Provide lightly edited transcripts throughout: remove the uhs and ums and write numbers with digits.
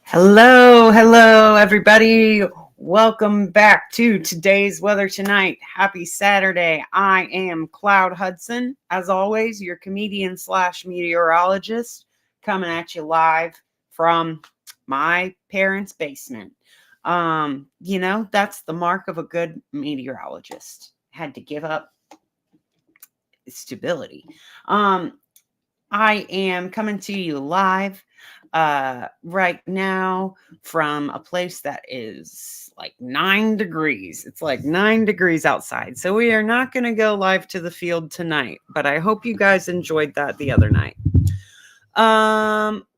Hello, everybody. Welcome back to today's weather tonight. Happy Saturday. I am Cloud Hudson, as always, your comedian slash meteorologist, coming at you live from my parents' basement. That's the mark of a good meteorologist. Had to give up stability. I am coming to you live right now from a place that is like 9 degrees. It's like 9 degrees outside. So we are not going to go live to the field tonight, but I hope you guys enjoyed that the other night.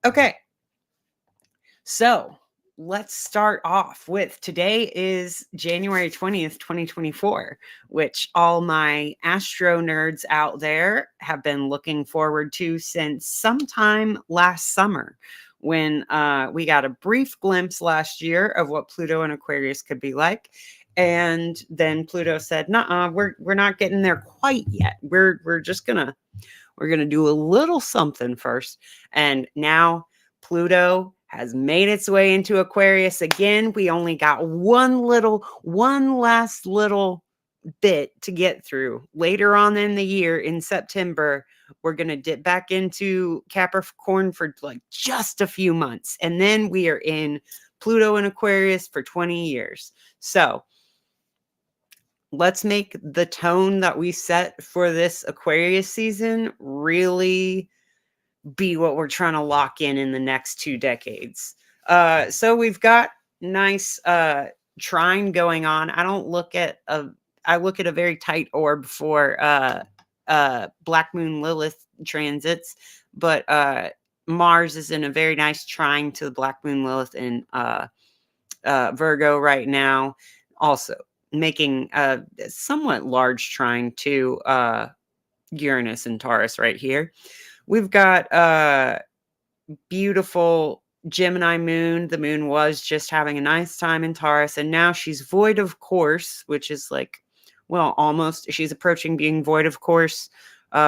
Okay. So let's start off with today is January 20th, 2024, which all my astro nerds out there have been looking forward to since sometime last summer when we got a brief glimpse last year of what Pluto and Aquarius could be like. And then Pluto said, "Nuh-uh, we're not getting there quite yet. We're gonna do a little something first." And now Pluto has made its way into Aquarius again. We only got one last little bit to get through. Later on in the year, in September, we're going to dip back into Capricorn for like just a few months. And then we are in Pluto and Aquarius for 20 years. So let's make the tone that we set for this Aquarius season really be what we're trying to lock in the next 2 decades. So we've got nice trine going on. I look at a very tight orb for Black Moon Lilith transits, but Mars is in a very nice trine to the Black Moon Lilith in Virgo right now. Also making a somewhat large trine to Uranus and Taurus right here. We've got beautiful Gemini moon. The moon was just having a nice time in Taurus, and now she's void of course, which is like, well, almost. She's approaching being void of course,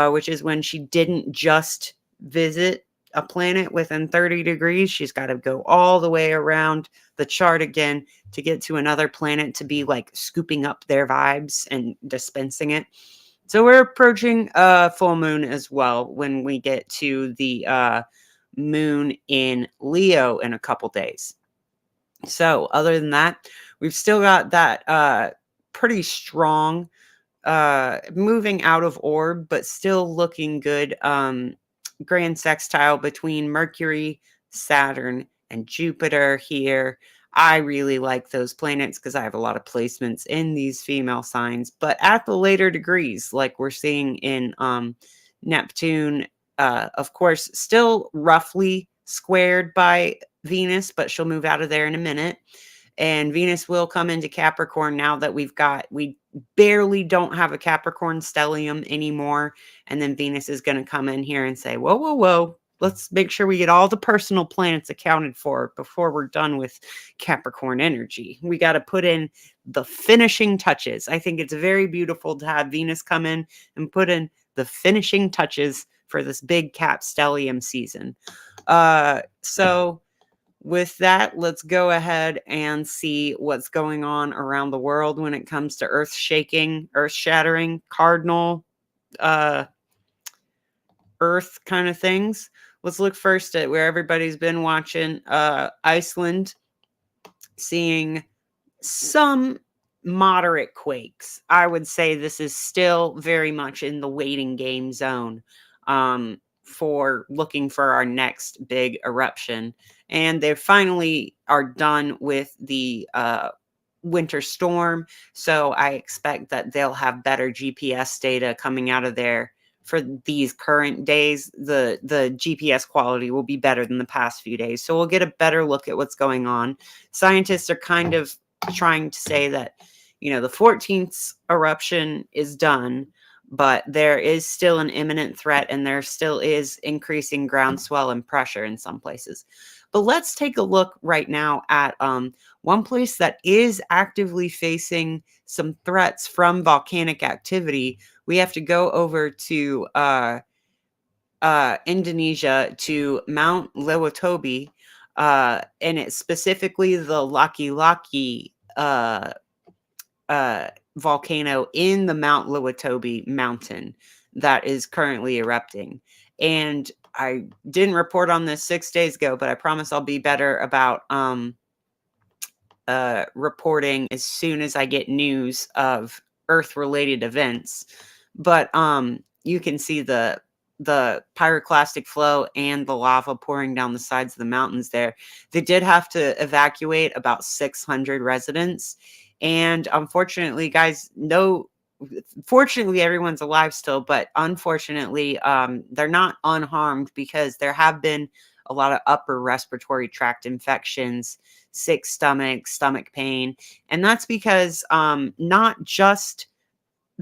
which is when she didn't just visit a planet within 30 degrees. She's got to go all the way around the chart again to get to another planet to be like scooping up their vibes and dispensing it. So we're approaching full moon as well when we get to the moon in Leo in a couple days. So other than that, we've still got that pretty strong moving out of orb, but still looking good grand sextile between Mercury, Saturn, and Jupiter here. I really like those planets because I have a lot of placements in these female signs, but at the later degrees, like we're seeing in Neptune, of course, still roughly squared by Venus, but she'll move out of there in a minute. And Venus will come into Capricorn now that we barely don't have a Capricorn stellium anymore. And then Venus is going to come in here and say, whoa, whoa, whoa. Let's make sure we get all the personal planets accounted for before we're done with Capricorn energy. We got to put in the finishing touches. I think it's very beautiful to have Venus come in and put in the finishing touches for this big Cap stellium season. So with that, let's go ahead and see what's going on around the world when it comes to earth shattering, cardinal, earth kind of things. Let's look first at where everybody's been watching. Iceland, seeing some moderate quakes. I would say this is still very much in the waiting game zone for looking for our next big eruption. And they finally are done with the winter storm. So I expect that they'll have better GPS data coming out of there for these current days. The GPS quality will be better than the past few days. So we'll get a better look at what's going on. Scientists are kind of trying to say that, the 14th eruption is done, but there is still an imminent threat and there still is increasing groundswell and pressure in some places. But let's take a look right now at one place that is actively facing some threats from volcanic activity. We have to go over to Indonesia, to Mount Lewatobi. And it's specifically the Laki volcano in the Mount Lewatobi mountain that is currently erupting. And I didn't report on this 6 days ago, but I promise I'll be better about reporting as soon as I get news of Earth-related events. But you can see the pyroclastic flow and the lava pouring down the sides of the mountains there. They did have to evacuate about 600 residents. And unfortunately, guys, fortunately, everyone's alive still, but unfortunately, they're not unharmed because there have been a lot of upper respiratory tract infections, sick stomach, stomach pain. And that's because not just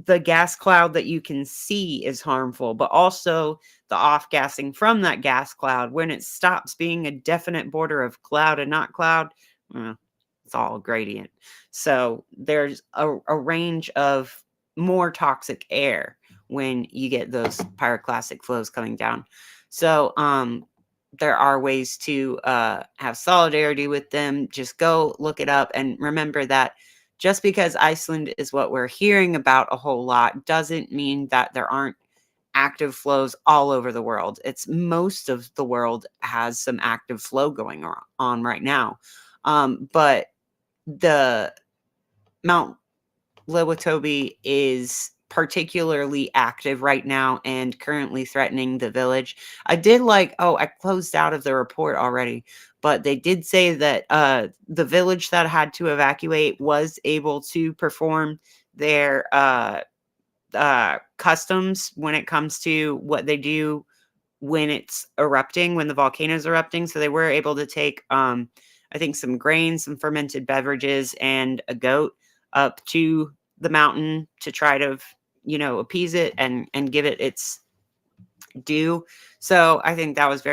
the gas cloud that you can see is harmful, but also the off gassing from that gas cloud. When it stops being a definite border of cloud and not cloud, well, it's all a gradient. So there's a range of more toxic air when you get those pyroclastic flows coming down. So there are ways to have solidarity with them. Just go look it up and remember that just because Iceland is what we're hearing about a whole lot doesn't mean that there aren't active flows all over the world. It's most of the world has some active flow going on right now. But the Mount Lewatobi is particularly active right now and currently threatening the village. I closed out of the report already, but they did say that the village that had to evacuate was able to perform their customs when it comes to what they do when it's erupting, when the volcano is erupting. So they were able to take, I think, some grains, some fermented beverages, and a goat up to the mountain to try to, appease it and give it its due. So I think that was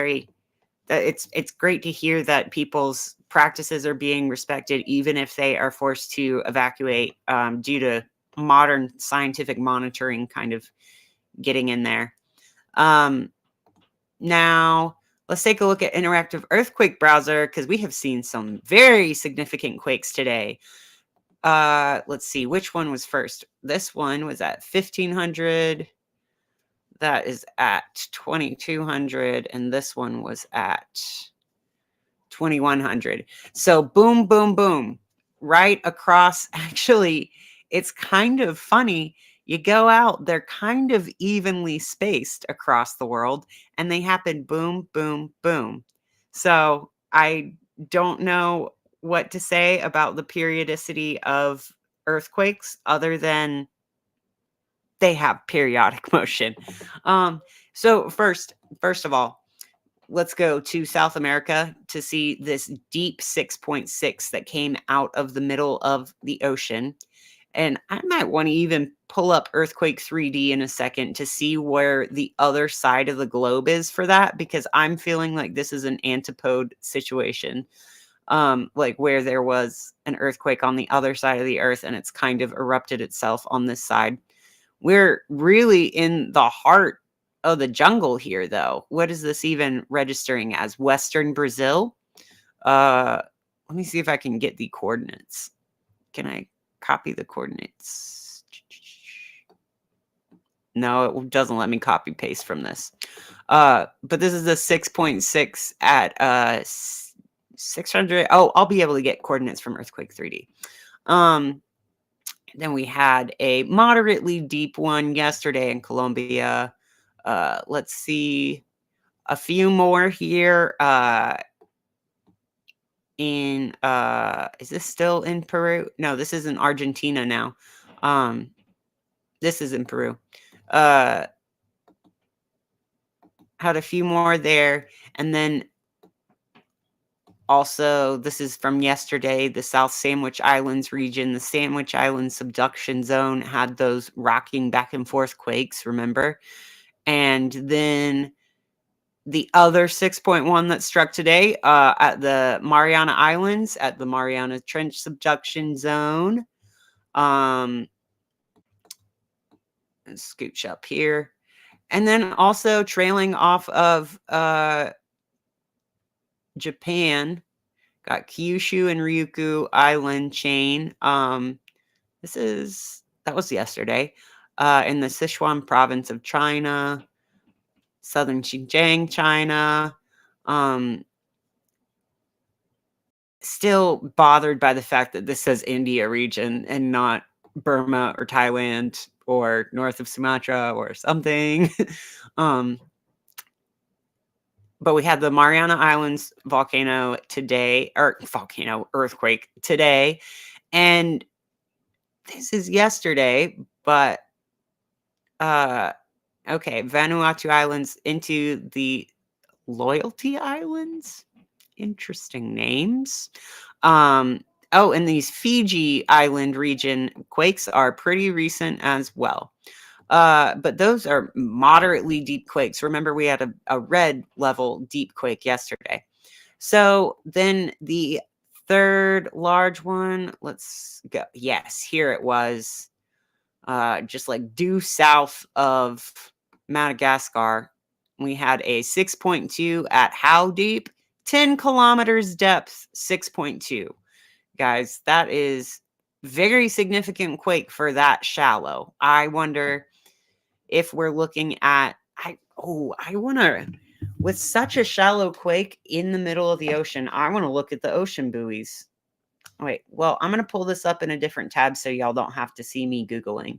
it's great to hear that people's practices are being respected, even if they are forced to evacuate due to modern scientific monitoring kind of getting in there. Now, let's take a look at Interactive Earthquake Browser because we have seen some very significant quakes today. Let's see, which one was first? This one was at 1500. That is at 2200. And this one was at 2100. So boom, boom, boom. Right across. Actually, it's kind of funny. You go out, they're kind of evenly spaced across the world, and they happen boom, boom, boom. So I don't know what to say about the periodicity of earthquakes other than they have periodic motion. So first of all, let's go to South America to see this deep 6.6 that came out of the middle of the ocean. And I might want to even pull up Earthquake 3D in a second to see where the other side of the globe is for that, because I'm feeling like this is an antipode situation, like where there was an earthquake on the other side of the earth and it's kind of erupted itself on this side. We're really in the heart of the jungle here, though. What is this even registering as? Western Brazil? Let me see if I can get the coordinates. Can I copy the coordinates? No, it doesn't let me copy paste from this. But this is the 6.6 at 600. Oh, I'll be able to get coordinates from Earthquake 3D. Then we had a moderately deep one yesterday in Colombia. Let's see a few more here. Is this still in Peru? No, this is in Argentina now. This is in Peru. Had a few more there. And then also, this is from yesterday, the South Sandwich Islands region. The Sandwich Islands subduction zone had those rocking back and forth quakes, remember? And then the other 6.1 that struck today at the Mariana Islands, at the Mariana Trench subduction zone. Let's scooch up here. And then also trailing off of Japan. Got Kyushu and Ryukyu Island chain. That was yesterday. In the Sichuan province of China, southern Xinjiang, China. Still bothered by the fact that this says India region and not Burma or Thailand or north of Sumatra or something. But we had the Mariana Islands earthquake today. And this is yesterday, but okay, Vanuatu Islands into the Loyalty Islands. Interesting names. And these Fiji Island region quakes are pretty recent as well. But those are moderately deep quakes. Remember, we had a red level deep quake yesterday. So then the third large one, let's go. Yes, here it was. Just like due south of Madagascar. We had a 6.2 at how deep? 10 kilometers depth, 6.2. Guys, that is very significant quake for that shallow. I wonder if we're looking at, with such a shallow quake in the middle of the ocean, I want to look at the ocean buoys. Wait, well, I'm going to pull this up in a different tab so y'all don't have to see me Googling.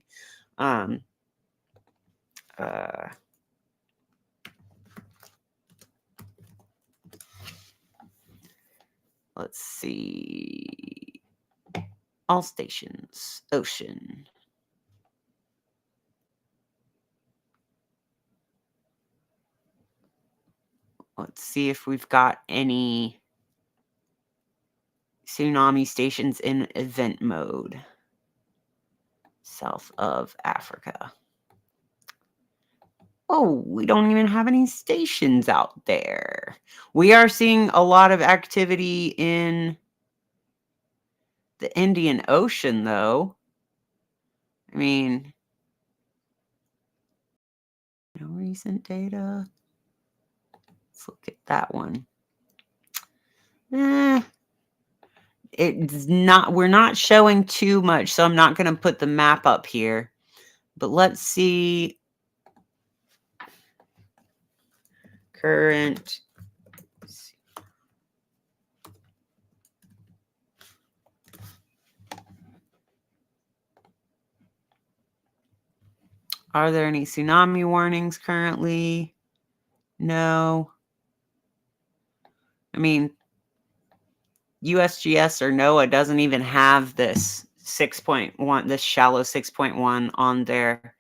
Let's see. All stations, ocean. Let's see if we've got any tsunami stations in event mode. South of Africa. Oh, we don't even have any stations out there. We are seeing a lot of activity in the Indian Ocean, though. I mean, no recent data. Let's look at that one. We're not showing too much, so I'm not going to put the map up here. But let's see. Current. Are there any tsunami warnings currently? No. I mean, USGS or NOAA doesn't even have this 6.1, this shallow 6.1 on their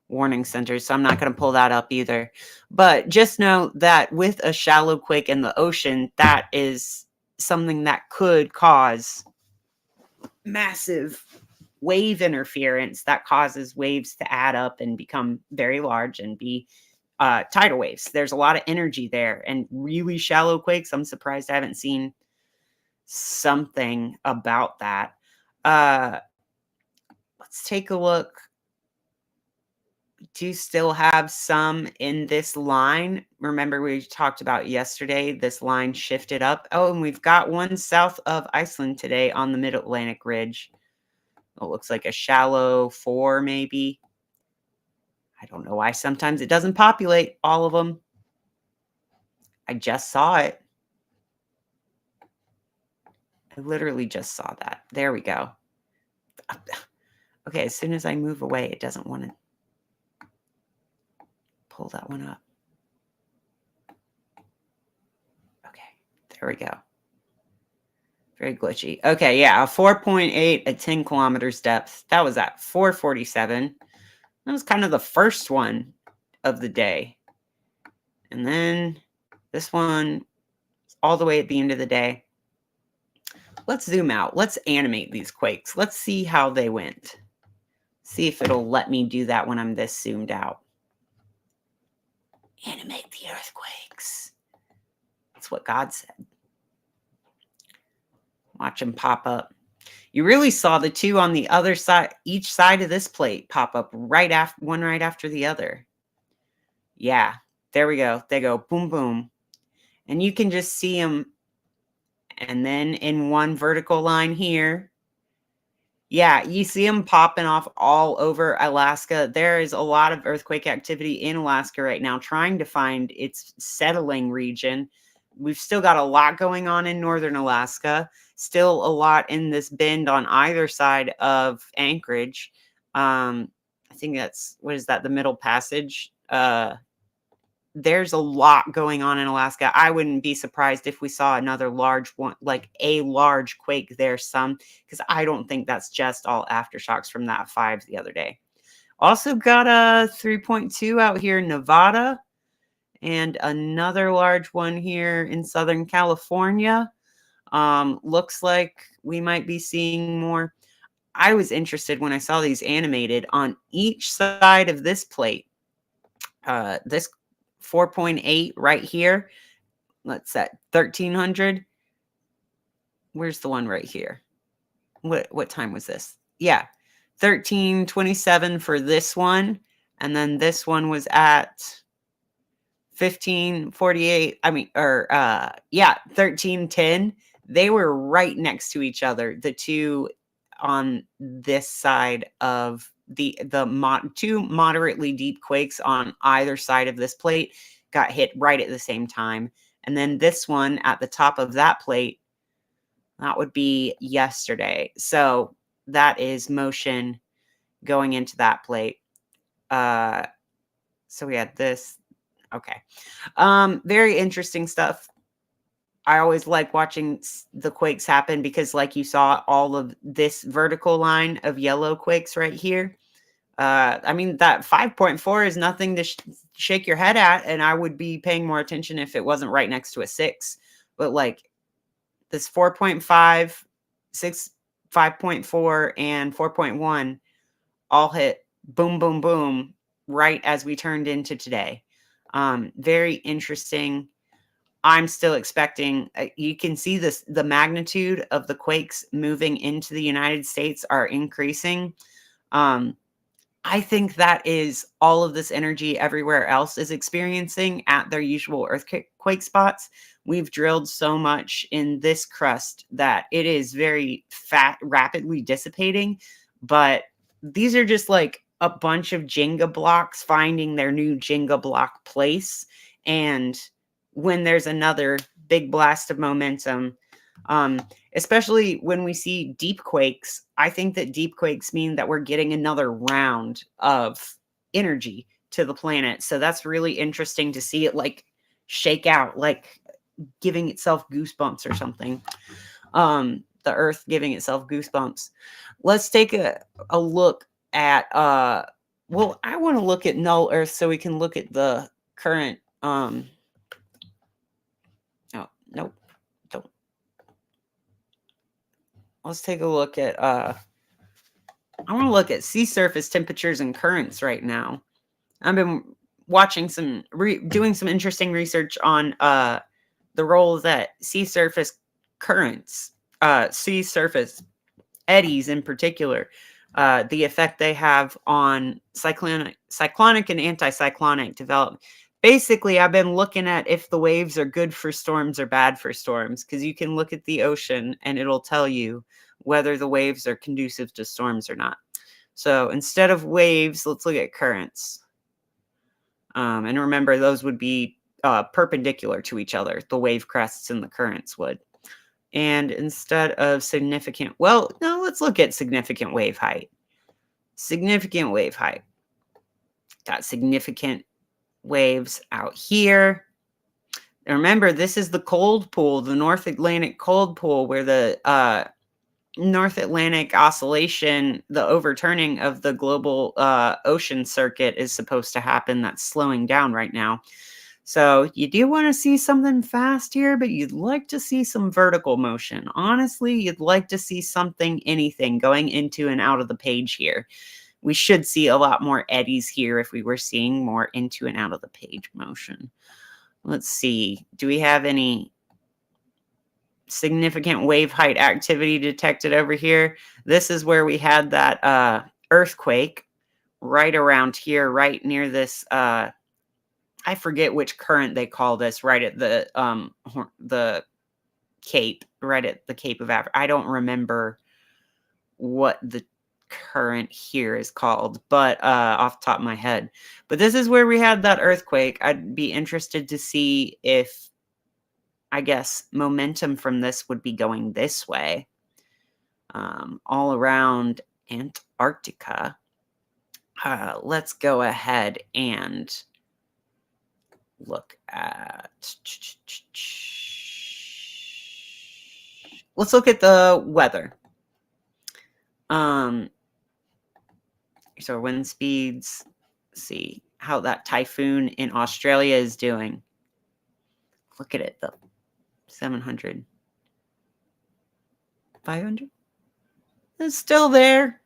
warning centers, so I'm not going to pull that up either. But just know that with a shallow quake in the ocean, that is something that could cause massive wave interference that causes waves to add up and become very large and be tidal waves. There's a lot of energy there, and really shallow quakes, I'm surprised I haven't seen something about that. Let's take a look. We do still have some in this line. Remember, we talked about yesterday, this line shifted up. Oh, and we've got one south of Iceland today on the Mid-Atlantic Ridge. It looks like a shallow 4, maybe. I don't know why sometimes it doesn't populate all of them. I just saw it. I literally just saw that. There we go. Okay, as soon as I move away, it doesn't want to pull that one up. Okay, there we go. Very glitchy. Okay, yeah, a 4.8 at 10 kilometers depth. That was at 4:47. That was kind of the first one of the day. And then this one, all the way at the end of the day. Let's zoom out. Let's animate these quakes. Let's see how they went. See if it'll let me do that when I'm this zoomed out. Animate the earthquakes. That's what God said. Watch them pop up. You really saw the two on the other side, each side of this plate pop up right after the other. Yeah, there we go. They go boom, boom. And you can just see them And then in one vertical line here, yeah, you see them popping off all over Alaska. There is a lot of earthquake activity in Alaska right now, trying to find its settling region. We've still got a lot going on in northern Alaska, still a lot in this bend on either side of Anchorage. I think that's, what is that, the Middle Passage? There's a lot going on in Alaska. I wouldn't be surprised if we saw another large one, like a large quake there some, because I don't think that's just all aftershocks from that 5 the other day. Also got a 3.2 out here in Nevada and another large one here in Southern California. Looks like we might be seeing more. I was interested when I saw these animated on each side of this plate. This 4.8 right here. Let's set 1300. Where's the one right here? What time was this? Yeah, 1327 for this one, and then this one was at 1548. I mean, or yeah, 1310. They were right next to each other. The two on this side of the two moderately deep quakes on either side of this plate got hit right at the same time. And then this one at the top of that plate, that would be yesterday. So that is motion going into that plate. So we had this. Okay. Very interesting stuff. I always like watching the quakes happen because, like you saw, all of this vertical line of yellow quakes right here. I mean, that 5.4 is nothing to shake your head at, and I would be paying more attention if it wasn't right next to a 6. But like this 4.5, 6, 5.4, and 4.1 all hit boom, boom, boom right as we turned into today. Very interesting. I'm still expecting, you can see this, the magnitude of the quakes moving into the United States are increasing. I think that is all of this energy everywhere else is experiencing at their usual earthquake spots. We've drilled so much in this crust that it is very rapidly dissipating. But these are just like a bunch of Jenga blocks finding their new Jenga block place. And when there's another big blast of momentum, especially when we see deep quakes, I think that deep quakes mean that we're getting another round of energy to the planet. So that's really interesting to see it like shake out, like giving itself goosebumps or something. The earth giving itself goosebumps. Let's take a look at well, I want to look at null earth so we can look at the current oh, nope. Let's take a look at I want to look at sea surface temperatures and currents right now. I've been watching some doing some interesting research on the role that sea surface currents, sea surface eddies in particular, the effect they have on cyclonic and anticyclonic development. Basically, I've been looking at if the waves are good for storms or bad for storms, because you can look at the ocean and it'll tell you whether the waves are conducive to storms or not. So instead of waves, let's look at currents. And remember, those would be perpendicular to each other. The wave crests and the currents would. And instead of significant, well, no, let's look at significant wave height. Significant wave height. Got significant waves out here. And remember, this is the cold pool, the North Atlantic cold pool, where the North Atlantic oscillation, the overturning of the global ocean circuit is supposed to happen. That's slowing down right now. So you do want to see something fast here, but you'd like to see some vertical motion. Honestly, you'd like to see something, anything going into and out of the page here. We should see a lot more eddies here if we were seeing more into and out of the page motion. Let's see. Do we have any significant wave height activity detected over here? This is where we had that earthquake right around here, right near this I forget which current they call this, right at the cape, right at the Cape of Africa. I don't remember what the current here is called, but off the top of my head. But this is where we had that earthquake. I'd be interested to see if, I guess, momentum from this would be going this way. All around Antarctica. Let's go ahead and look at... Let's look at the weather. So wind speeds. See how that typhoon in Australia is doing. Look at it, though. 700. 500? It's still there.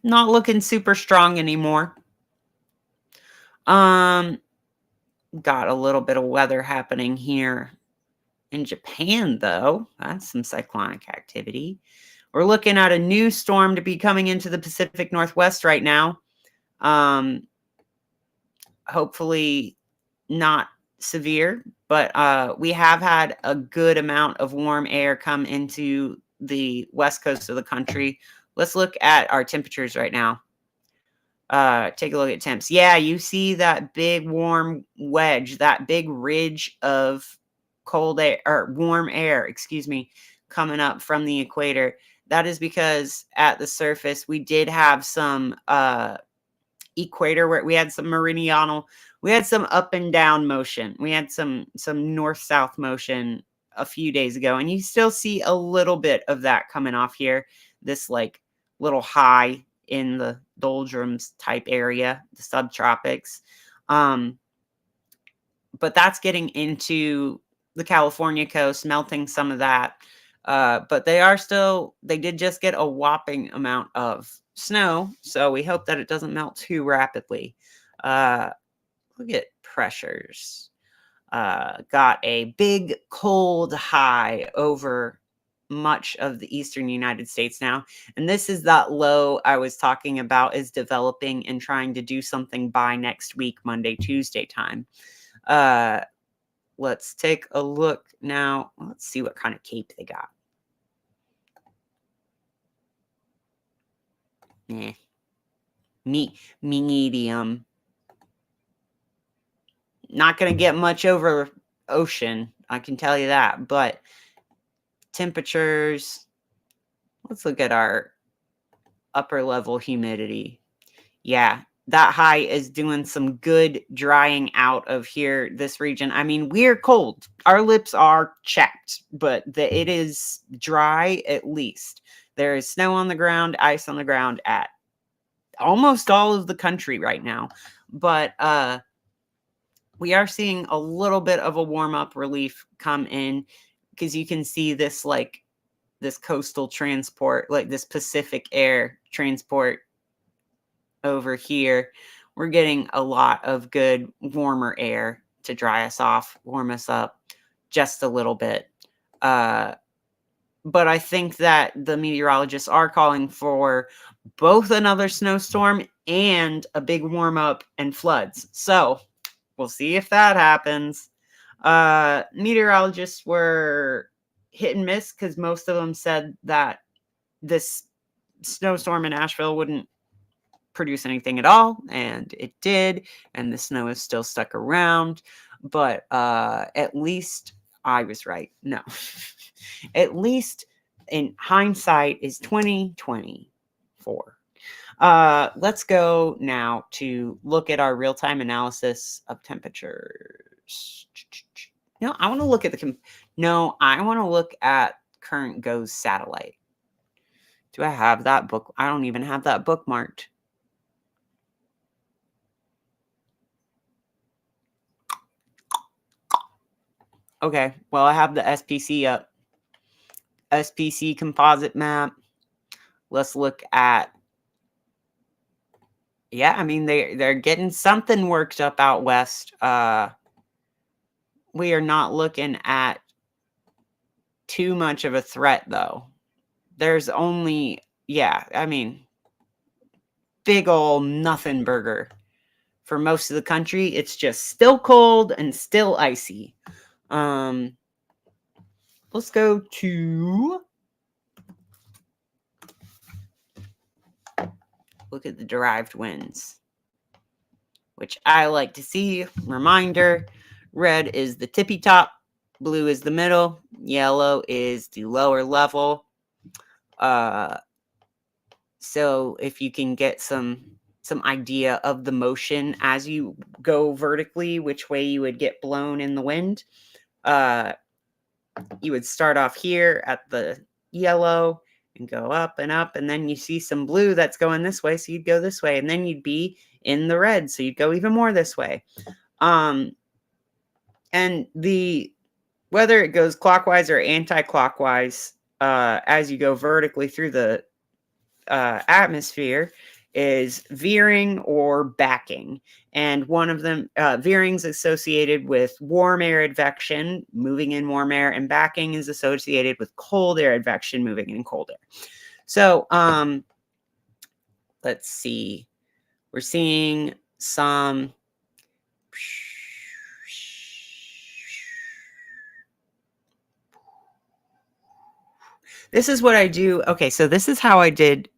Not looking super strong anymore. Got a little bit of weather happening here in Japan, though. That's some cyclonic activity. We're looking at a new storm to be coming into the Pacific Northwest right now. Hopefully not severe, but we have had a good amount of warm air come into the west coast of the country. Let's look at our temperatures right now. Take a look at temps. Yeah, you see that big warm wedge, that big ridge of cold air, or warm air, excuse me, coming up from the equator. That is because at the surface, we did have some equator where we had some meridional, we had some up and down motion. We had some north-south motion a few days ago, and you still see a little bit of that coming off here. This like little high in the doldrums type area, the subtropics. But that's getting into the California coast, melting some of that. But they did just get a whopping amount of snow, so we hope that it doesn't melt too rapidly. Look at pressures. Got a big cold high over much of the eastern United States now. And this is that low I was talking about is developing and trying to do something by next week, Monday, Tuesday time. Let's take a look now. Let's see what kind of cape they got. Medium. Not going to get much over ocean, I can tell you that. But temperatures, let's look at our upper level humidity. Yeah, that high is doing some good drying out of here, this region. I mean, we're cold. Our lips are chapped, but it is dry at least. There is snow on the ground, ice on the ground at almost all of the country right now. But we are seeing a little bit of a warm-up relief come in, because you can see this, like, this coastal transport, like this Pacific air transport over here. We're getting a lot of good warmer air to dry us off, warm us up just a little bit. But I think that the meteorologists are calling for both another snowstorm and a big warm up and floods. So we'll see if that happens. Meteorologists were hit and miss, because most of them said that this snowstorm in Asheville wouldn't produce anything at all, and it did, and the snow is still stuck around. But at least I was right. No. At least in hindsight is 2024. Let's go now to look at our real-time analysis of temperatures. No, I want to look at I want to look at Current Go's satellite. Do I have that book? I don't even have that bookmarked. Okay, well, I have the SPC up. SPC composite map. Let's look at... Yeah, I mean, they're getting something worked up out west. We are not looking at too much of a threat, though. There's only... Yeah, I mean, big ol' nothing burger. For most of the country, it's just still cold and still icy. Let's let's go to look at the derived winds, which I like to see. Reminder, red is the tippy top, blue is the middle, yellow is the lower level. So if you can get some idea of the motion as you go vertically, which way you would get blown in the wind, you would start off here at the yellow and go up, and then you see some blue that's going this way, so you'd go this way, and then you'd be in the red, so you'd go even more this way. And whether it goes clockwise or anti-clockwise, as you go vertically through the atmosphere, is veering or backing. And one of them, veering's associated with warm air advection, moving in warm air, and backing is associated with cold air advection, moving in cold air. So let's see. We're seeing some this is what I do. Okay, so this is how I did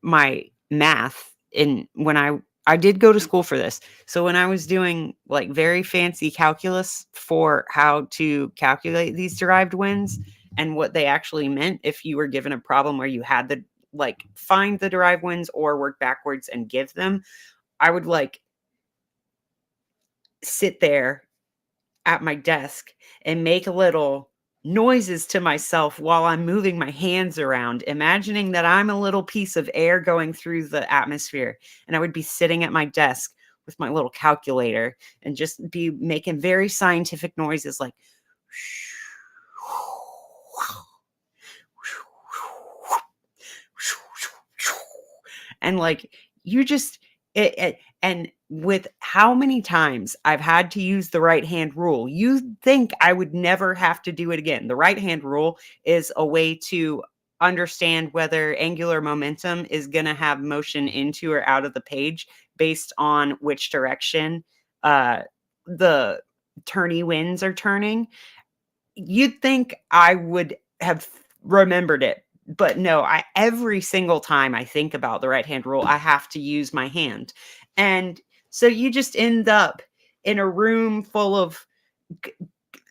my math when I did go to school for this. So when I was doing like very fancy calculus for how to calculate these derived winds and what they actually meant, if you were given a problem where you had to like find the derived winds or work backwards and give them, I would like sit there at my desk and make little noises to myself while I'm moving my hands around, imagining that I'm a little piece of air going through the atmosphere. And I would be sitting at my desk with my little calculator and just be making very scientific noises like and like you just and with how many times I've had to use the right hand rule, you think I would never have to do it again. The right hand rule is a way to understand whether angular momentum is going to have motion into or out of the page based on which direction the turny winds are turning. You'd think I would have remembered it, but no, every single time I think about the right hand rule, I have to use my hand. And so you just end up in a room full of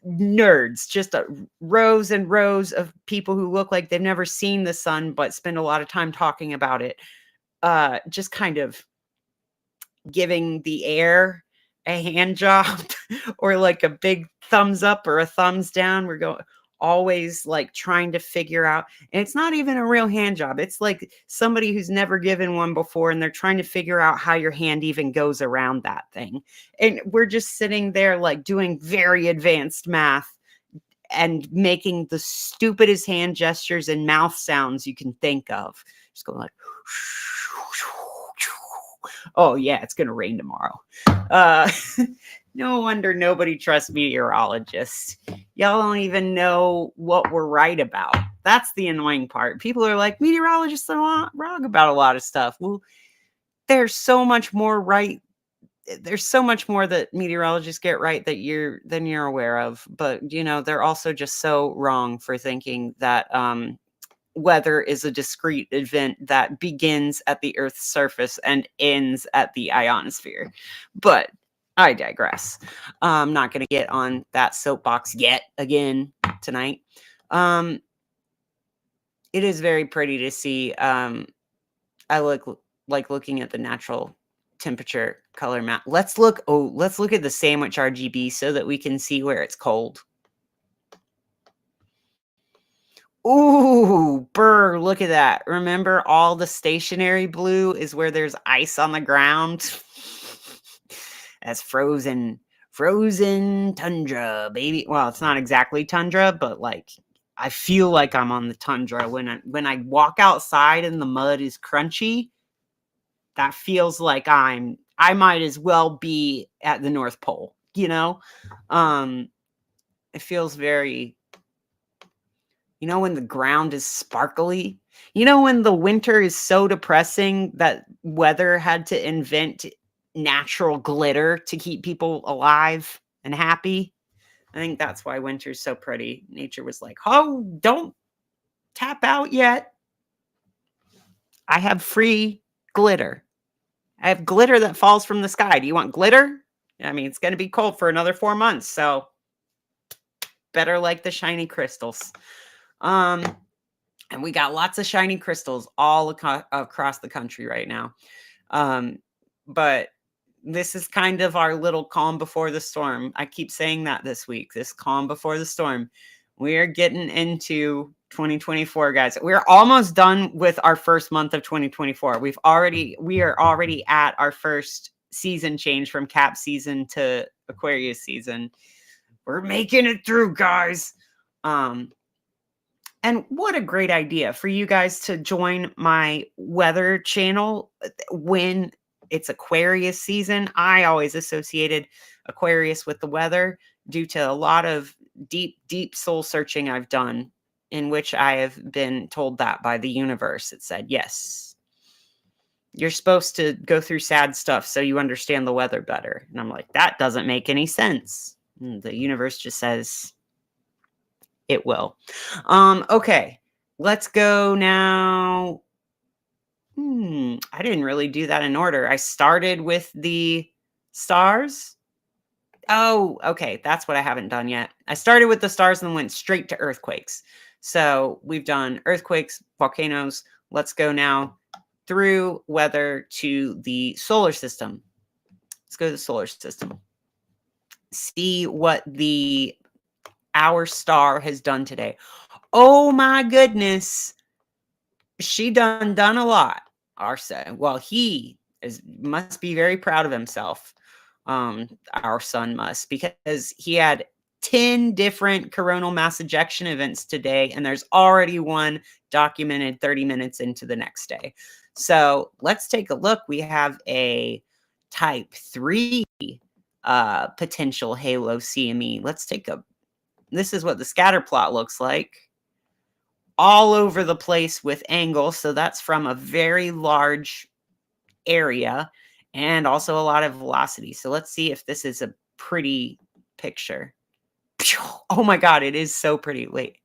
nerds, just rows and rows of people who look like they've never seen the sun, but spend a lot of time talking about it. Just kind of giving the air a hand job or like a big thumbs up or a thumbs down. We're going always like trying to figure out, and it's not even a real hand job. It's like somebody who's never given one before and they're trying to figure out how your hand even goes around that thing. And we're just sitting there like doing very advanced math and making the stupidest hand gestures and mouth sounds you can think of. Just going like, oh yeah, it's gonna rain tomorrow. No wonder nobody trusts meteorologists. Y'all don't even know what we're right about. That's the annoying part. People are like, meteorologists are wrong about a lot of stuff. Well, there's so much more right. There's so much more that meteorologists get right than you're aware of. But you know, they're also just so wrong for thinking that weather is a discrete event that begins at the Earth's surface and ends at the ionosphere. But I digress. I'm not going to get on that soapbox yet again tonight. It is very pretty to see. I like looking at the natural temperature color map. Let's look at the sandwich RGB so that we can see where it's cold. Ooh, brr, look at that. Remember, all the stationary blue is where there's ice on the ground. That's frozen tundra, baby. Well, it's not exactly tundra, but like I feel like I'm on the tundra when I walk outside and the mud is crunchy. That feels like I might as well be at the North Pole, you know? It feels very, you know, when the ground is sparkly, you know, when the winter is so depressing that weather had to invent natural glitter to keep people alive and happy. I think that's why winter's so pretty. Nature was like, oh, don't tap out yet. I have free glitter. I have glitter that falls from the sky. Do you want glitter? I mean, it's going to be cold for another 4 months, so better like the shiny crystals. And we got lots of shiny crystals all across the country right now. But this is kind of our little calm before the storm. I keep saying that this week, this calm before the storm. We're getting into 2024, guys. We're almost done with our first month of 2024. We are already at our first season change from Cap season to Aquarius season. We're making it through, guys. And what a great idea for you guys to join my weather channel when it's Aquarius season. I always associated Aquarius with the weather due to a lot of deep soul searching I've done, in which I have been told that by the universe. It said, yes, you're supposed to go through sad stuff so you understand the weather better. And I'm like, that doesn't make any sense. And the universe just says, it will. Okay, let's go now. I didn't really do that in order. I started with the stars. Oh, okay. That's what I haven't done yet. I started with the stars and then went straight to earthquakes. So we've done earthquakes, volcanoes. Let's go now through weather to the solar system. Let's go to the solar system. See what our star has done today. Oh my goodness. She done a lot. Our son. Well, he must be very proud of himself. Our son must, because he had 10 different coronal mass ejection events today, and there's already one documented 30 minutes into the next day. So let's take a look. We have a type 3 potential halo CME. Let's take this is what the scatter plot looks like. All over the place with angles. So that's from a very large area and also a lot of velocity. So let's see if this is a pretty picture. Oh my God, it is so pretty. Wait,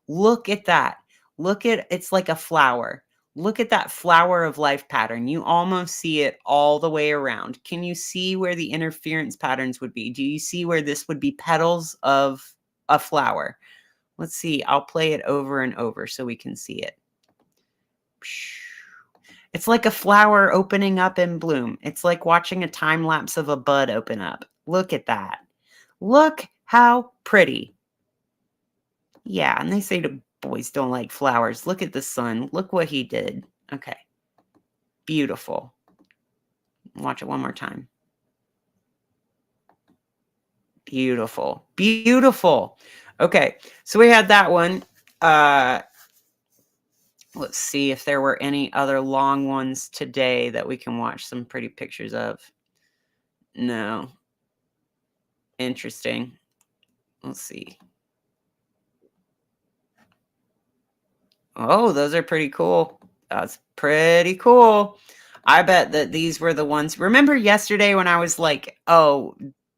look at that. It's like a flower. Look at that flower of life pattern. You almost see it all the way around. Can you see where the interference patterns would be? Do you see where this would be petals of a flower? Let's see. I'll play it over and over so we can see it. It's like a flower opening up in bloom. It's like watching a time lapse of a bud open up. Look at that. Look how pretty. Yeah, and they say the boys don't like flowers. Look at the sun. Look what he did. Okay. Beautiful. Watch it one more time. Beautiful. Beautiful. Okay, so we had that one. Let's see if there were any other long ones today that we can watch some pretty pictures of. No. Interesting. Let's see. Oh, those are pretty cool. That's pretty cool. I bet that these were the ones. Remember yesterday when I was like, oh,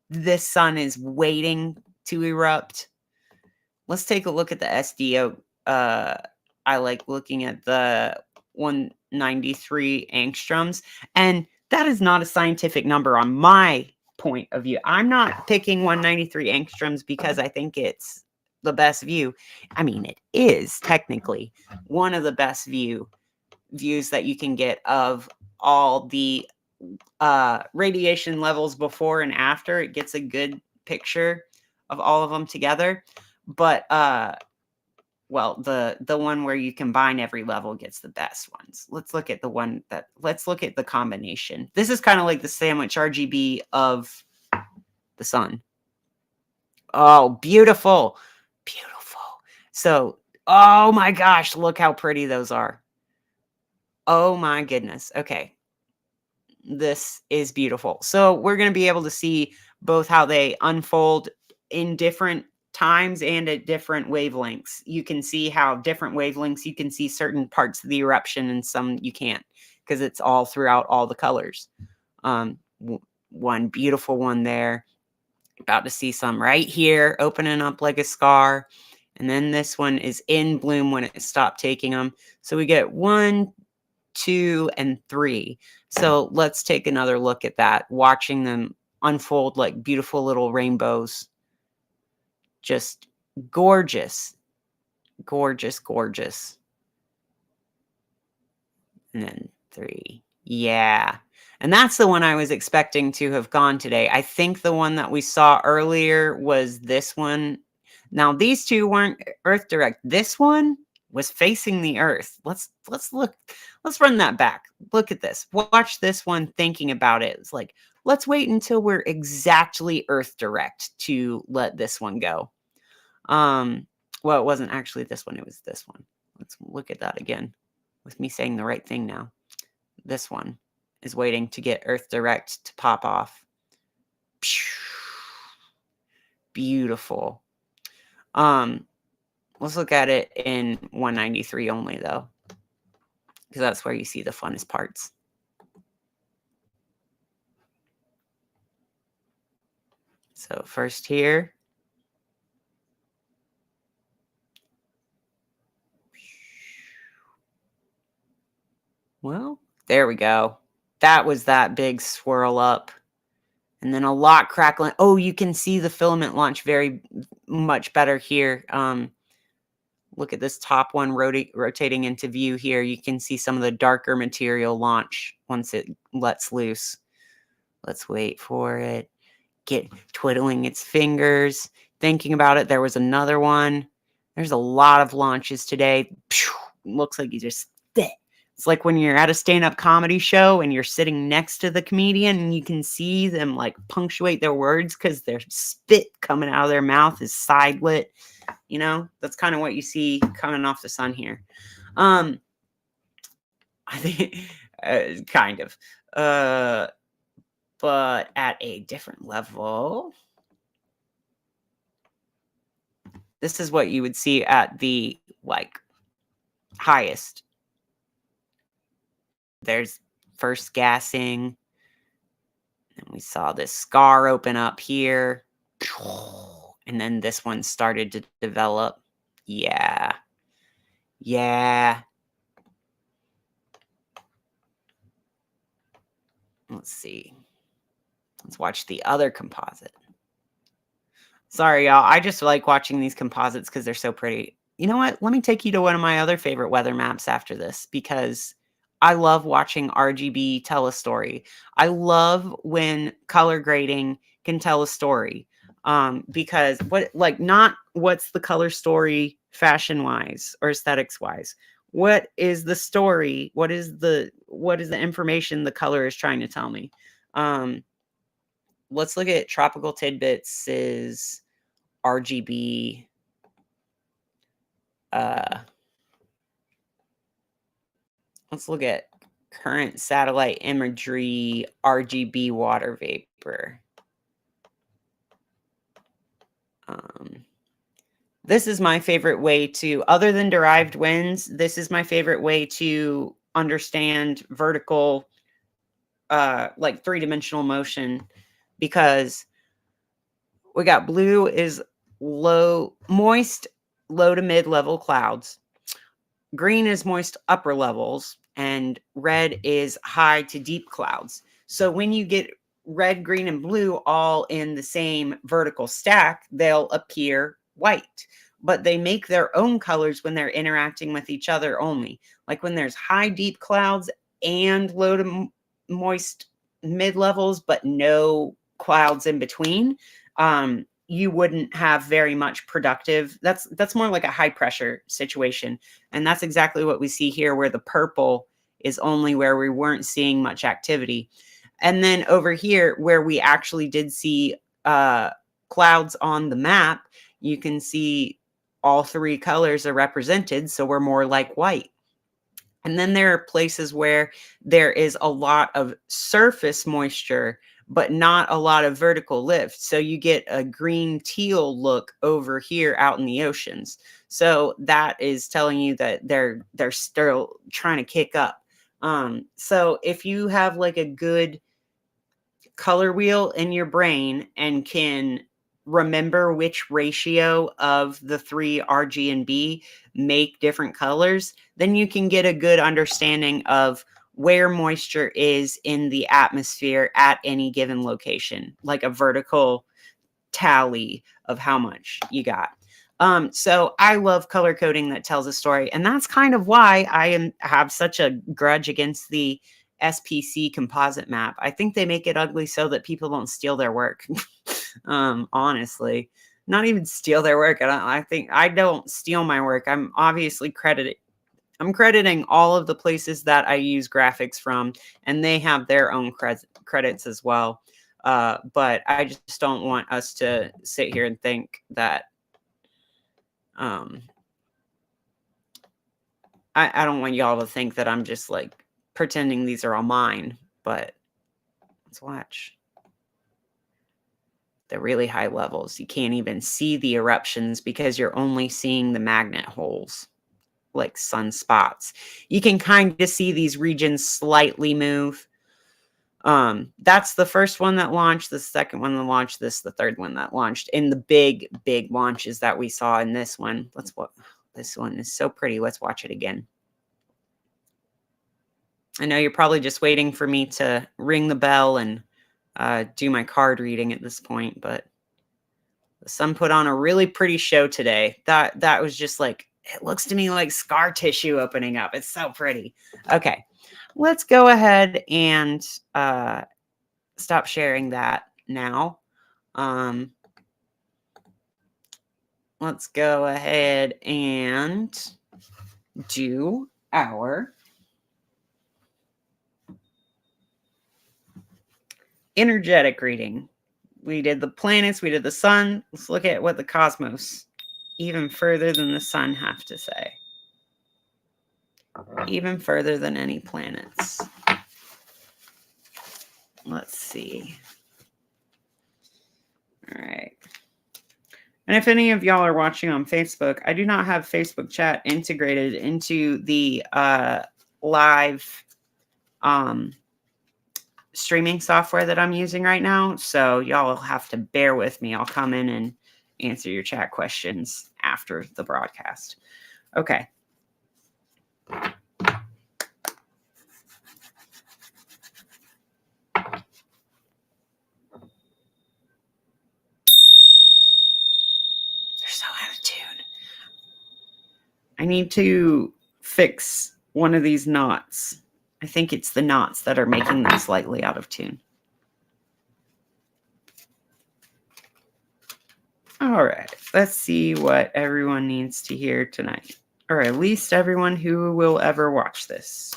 this sun is waiting to erupt? Let's take a look at the SDO. I like looking at the 193 angstroms. And that is not a scientific number on my point of view. I'm not picking 193 angstroms because I think it's the best view. I mean, it is technically one of the best views that you can get of all the radiation levels before and after. It gets a good picture of all of them together. But well, the one where you combine every level gets the best ones. Let's look at let's look at the combination. This is kind of like the sandwich RGB of the sun. Oh, beautiful. Beautiful. So, oh my gosh, look how pretty those are. Oh my goodness. Okay. This is beautiful. So we're going to be able to see both how they unfold in different times and at different wavelengths. You can see how different wavelengths, you can see certain parts of the eruption and some you can't, because it's all throughout all the colors. One beautiful one there. About to see some right here, opening up like a scar. And then this one is in bloom when it stopped taking them. So we get 1, 2, and 3. So let's take another look at that, watching them unfold like beautiful little rainbows. Just gorgeous, gorgeous, gorgeous. And then 3. Yeah. And that's the one I was expecting to have gone today. I think the one that we saw earlier was this one. Now these two weren't Earth direct. This one was facing the Earth. Let's look. Let's run that back. Look at this. Watch this one thinking about it. It's like, let's wait until we're exactly Earth direct to let this one go. Well, it wasn't actually this one. It was this one. Let's look at that again with me saying the right thing now. This one is waiting to get Earth direct to pop off. Beautiful. Let's look at it in 193 only though, because that's where you see the funnest parts. So first here. Well, there we go. That was that big swirl up. And then a lot crackling. Oh, you can see the filament launch very much better here. Look at this top one rotating into view here. You can see some of the darker material launch once it lets loose. Let's wait for it. Get twiddling its fingers, thinking about it. There was another one. There's a lot of launches today. Looks like you just spit. It's like when you're at a stand-up comedy show and you're sitting next to the comedian and you can see them like punctuate their words because their spit coming out of their mouth is side lit. You know, that's kind of what you see coming off the sun here. I think kind of. But at a different level, this is what you would see at the like highest. There's first gassing. And we saw this scar open up here. And then this one started to develop. Yeah. Yeah. Let's see. Let's watch the other composite. Sorry, y'all. I just like watching these composites because they're so pretty. You know what? Let me take you to one of my other favorite weather maps after this because I love watching RGB tell a story. I love when color grading can tell a story. Because not what's the color story fashion wise or aesthetics wise. What is the story? What is the information the color is trying to tell me? Let's look at Tropical Tidbits is RGB. Let's look at current satellite imagery RGB water vapor. This is my favorite way to, other than derived winds, this is my favorite way to understand vertical, like three-dimensional motion, because we got blue is moist, low to mid-level clouds. Green is moist upper levels, and red is high to deep clouds. So when you get red, green, and blue all in the same vertical stack, they'll appear white. But they make their own colors when they're interacting with each other only. Like when there's high, deep clouds and low to moist mid-levels, but no clouds in between, you wouldn't have very much productive. That's more like a high pressure situation. And that's exactly what we see here, where the purple is only where we weren't seeing much activity. And then over here, where we actually did see clouds on the map, you can see all three colors are represented. So we're more like white. And then there are places where there is a lot of surface moisture, but not a lot of vertical lift. So you get a green teal look over here out in the oceans. So that is telling you that they're still trying to kick up. So if you have like a good color wheel in your brain and can remember which ratio of the three R, G, and B make different colors, then you can get a good understanding of where moisture is in the atmosphere at any given location, like a vertical tally of how much you got. So I love color coding that tells a story, and that's kind of why I have such a grudge against the SPC composite map. I think they make it ugly so that people don't steal their work. Honestly, not even steal their work. I think I don't steal my work. I'm obviously crediting all of the places that I use graphics from, and they have their own credits as well. But I just don't want us to sit here and think that I don't want y'all to think that I'm just like pretending these are all mine. But let's watch the really high levels. You can't even see the eruptions because you're only seeing the magnet holes, like sunspots. You can kind of see these regions slightly move. That's the first one that launched, the second one that launched, the third one that launched, in the big launches that we saw in this one. This one is so pretty. Let's watch it again. I know you're probably just waiting for me to ring the bell and do my card reading at this point, but the sun put on a really pretty show today. That was just like, it looks to me like scar tissue opening up. It's so pretty. Okay, let's go ahead and stop sharing that now. Let's go ahead and do our energetic reading. We did the planets, we did the sun. Let's look at what the cosmos, even further than the sun, have to say. Even further than any planets. Let's see. All right. And if any of y'all are watching on Facebook, I do not have Facebook chat integrated into the live streaming software that I'm using right now. So y'all will have to bear with me. I'll come in and answer your chat questions after the broadcast. Okay. They're so out of tune. I need to fix one of these knots. I think it's the knots that are making them slightly out of tune. All right, let's see what everyone needs to hear tonight, or at least everyone who will ever watch this.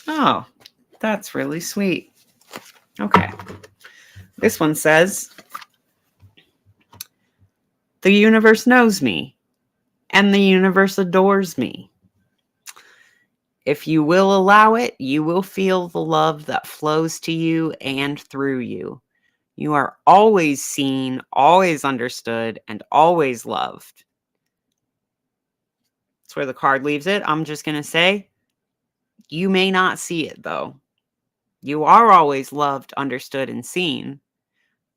Oh, that's really sweet. Okay. This one says, the universe knows me, and the universe adores me. If you will allow it, you will feel the love that flows to you and through you. You are always seen, always understood, and always loved. That's where the card leaves it. I'm just going to say, you may not see it, though. You are always loved, understood, and seen,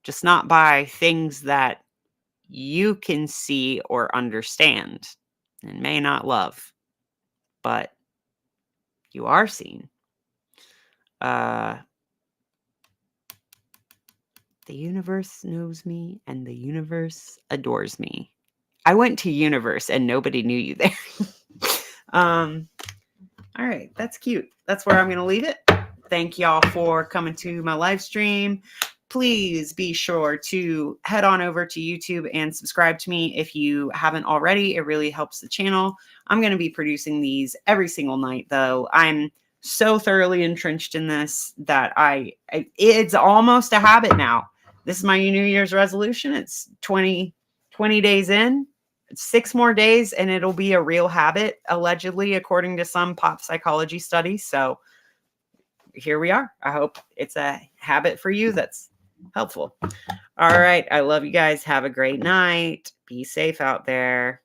just not by things that you can see or understand and may not love, but you are seen. The universe knows me and the universe adores me. I went to universe and nobody knew you there. All right, that's cute. That's where I'm going to leave it. Thank y'all for coming to my live stream. Please be sure to head on over to YouTube and subscribe to me if you haven't already. It really helps the channel. I'm going to be producing these every single night, though. I'm so thoroughly entrenched in this that it's almost a habit now. This is my New Year's resolution. It's 20 days in. It's 6 more days, and it'll be a real habit, allegedly, according to some pop psychology studies. So here we are. I hope it's a habit for you that's helpful. All right. I love you guys. Have a great night. Be safe out there.